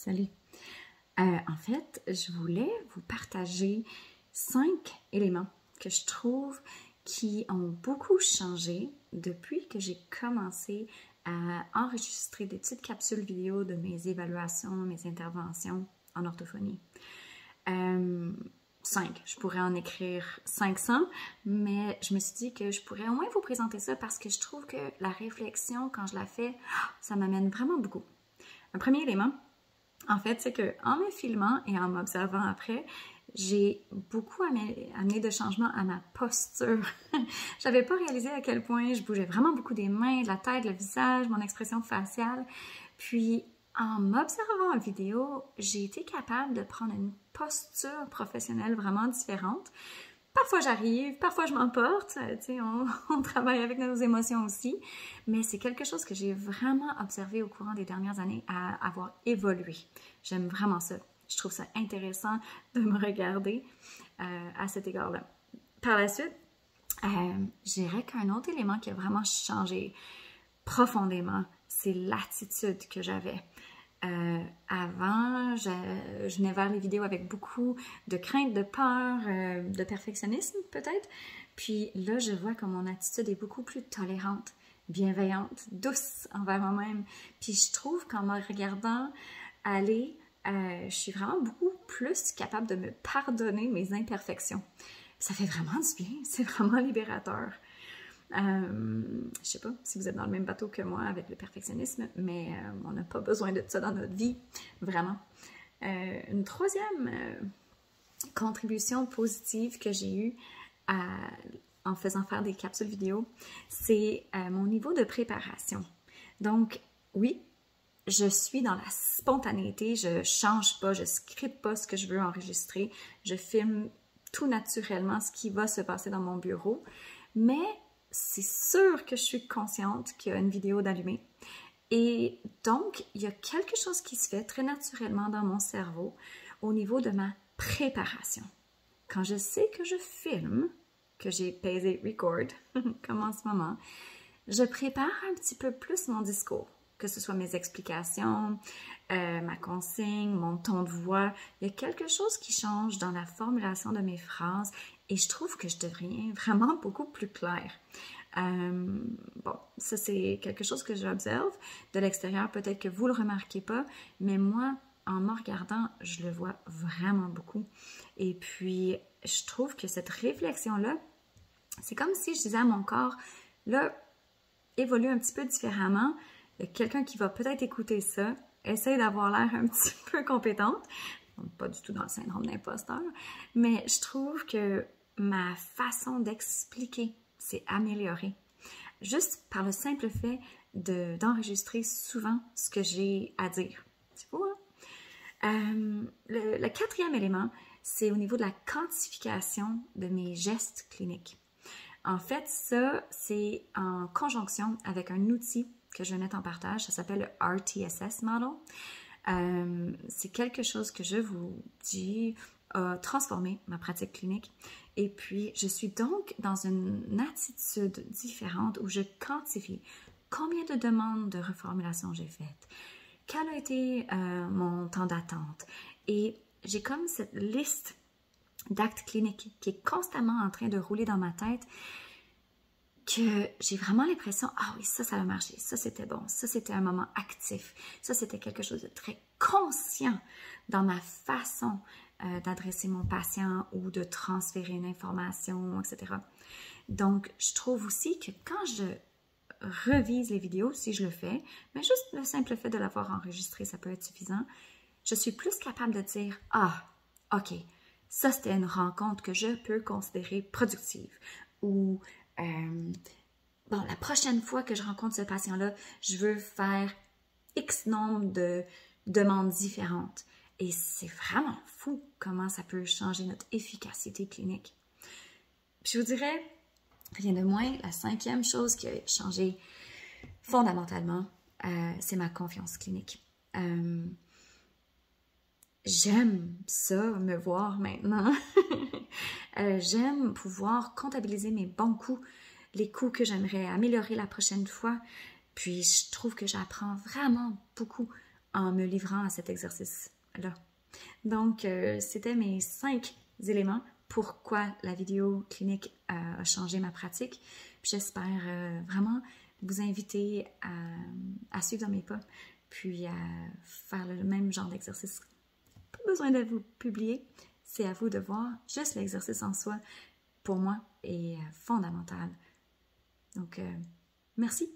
Salut. En fait, je voulais vous partager 5 éléments que je trouve qui ont beaucoup changé depuis que j'ai commencé à enregistrer des petites capsules vidéo de mes évaluations, mes interventions en orthophonie. 5. Je pourrais en écrire 500, mais je me suis dit que je pourrais au moins vous présenter ça parce que je trouve que la réflexion, quand je la fais, ça m'amène vraiment beaucoup. Un premier élément, en fait, c'est qu'en me filmant et en m'observant après, j'ai beaucoup amené de changements à ma posture. J'avais pas réalisé à quel point je bougeais vraiment beaucoup des mains, de la tête, le visage, mon expression faciale. Puis, en m'observant en vidéo, j'ai été capable de prendre une posture professionnelle vraiment différente. Parfois j'arrive, parfois je m'emporte, on travaille avec nos émotions aussi, mais c'est quelque chose que j'ai vraiment observé au courant des dernières années à avoir évolué. J'aime vraiment ça. Je trouve ça intéressant de me regarder à cet égard-là. Par la suite, je dirais qu'un autre élément qui a vraiment changé profondément, c'est l'attitude que j'avais. Avant, je venais vers les vidéos avec beaucoup de crainte, de peur, de perfectionnisme peut-être. Puis là, je vois que mon attitude est beaucoup plus tolérante, bienveillante, douce envers moi-même. Puis je trouve qu'en me regardant aller, je suis vraiment beaucoup plus capable de me pardonner mes imperfections. Ça fait vraiment du bien, c'est vraiment libérateur. Je sais pas si vous êtes dans le même bateau que moi avec le perfectionnisme, mais on n'a pas besoin de ça dans notre vie, vraiment. Une troisième contribution positive que j'ai eue en faisant faire des capsules vidéo, c'est mon niveau de préparation. Donc, oui, je suis dans la spontanéité, je change pas, je scripte pas ce que je veux enregistrer, je filme tout naturellement ce qui va se passer dans mon bureau, mais c'est sûr que je suis consciente qu'il y a une vidéo d'allumée. Et donc, il y a quelque chose qui se fait très naturellement dans mon cerveau au niveau de ma préparation. Quand je sais que je filme, que j'ai pesé record, comme en ce moment, je prépare un petit peu plus mon discours, que ce soit mes explications, ma consigne, mon ton de voix. Il y a quelque chose qui change dans la formulation de mes phrases et je trouve que je deviens vraiment beaucoup plus claire. Bon, ça c'est quelque chose que j'observe de l'extérieur, peut-être que vous le remarquez pas, mais moi, en me regardant, je le vois vraiment beaucoup. Et puis, je trouve que cette réflexion-là, c'est comme si je disais à mon corps, là, évolue un petit peu différemment. Il y a quelqu'un qui va peut-être écouter ça, essaye d'avoir l'air un petit peu compétente, pas du tout dans le syndrome d'imposteur, mais je trouve que ma façon d'expliquer s'est améliorée. Juste par le simple fait d'enregistrer souvent ce que j'ai à dire. C'est fou, hein? Le quatrième élément, c'est au niveau de la quantification de mes gestes cliniques. En fait, ça, c'est en conjonction avec un outil que je vais mettre en partage. Ça s'appelle le RTSS Model. C'est quelque chose que je vous dis a transformé ma pratique clinique. Et puis, je suis donc dans une attitude différente où je quantifie combien de demandes de reformulation j'ai faites, quel a été mon temps d'attente. Et j'ai comme cette liste d'actes cliniques qui est constamment en train de rouler dans ma tête, que j'ai vraiment l'impression, ah oui, ça a marché, ça c'était bon, ça c'était un moment actif, ça c'était quelque chose de très conscient dans ma façon d'adresser mon patient ou de transférer une information, etc. Donc, je trouve aussi que quand je revise les vidéos, si je le fais, mais juste le simple fait de l'avoir enregistré, ça peut être suffisant, je suis plus capable de dire, ah, ok, ça c'était une rencontre que je peux considérer productive, ou bon, la prochaine fois que je rencontre ce patient-là, je veux faire X nombre de demandes différentes. Et c'est vraiment fou comment ça peut changer notre efficacité clinique. Puis je vous dirais, rien de moins, la cinquième chose qui a changé fondamentalement, c'est ma confiance clinique. J'aime ça, me voir maintenant. J'aime pouvoir comptabiliser mes bons coups, les coups que j'aimerais améliorer la prochaine fois. Puis je trouve que j'apprends vraiment beaucoup en me livrant à cet exercice-là. Donc, c'était mes 5 éléments pourquoi la vidéo clinique a changé ma pratique. J'espère vraiment vous inviter à suivre dans mes pas, puis à faire le même genre d'exercice. Pas besoin de vous publier, c'est à vous de voir. Juste l'exercice en soi, pour moi, est fondamental. Donc, merci.